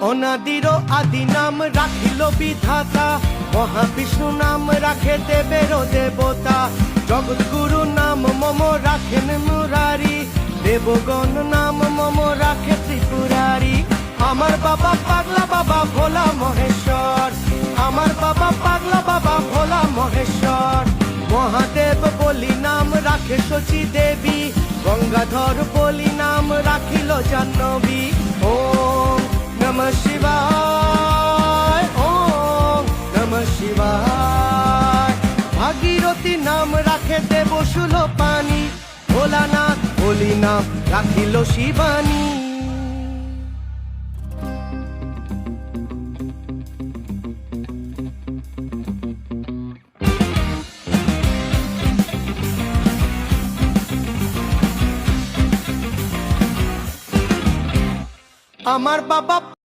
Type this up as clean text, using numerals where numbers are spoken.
অনাদির আদি নাম রাখিল বিধাতা, মহাবিষ্ণু নাম রাখে দেবের দেবতা। জগৎগুরু নাম মম রাখেন মুরারি, দেবগণ নাম মম রাখে ত্রিপুরারি। আমার বাবা পাগলা বাবা ভোলা মহেশ্বর, আমার বাবা পাগলা বাবা ভোলা মহেশ্বর। মহাদেব বলি নাম রাখে শচী দেবী, গঙ্গাধর বলি নাম রাখিল জাহ্নবী। ওম নমঃ শিবায়, ওম নমঃ শিবায়। ভাগীরথী নাম রাখে দেব সুলো পানি, ভোলানাথ বলি নাম রাখিল শিবানী। আমার বাবা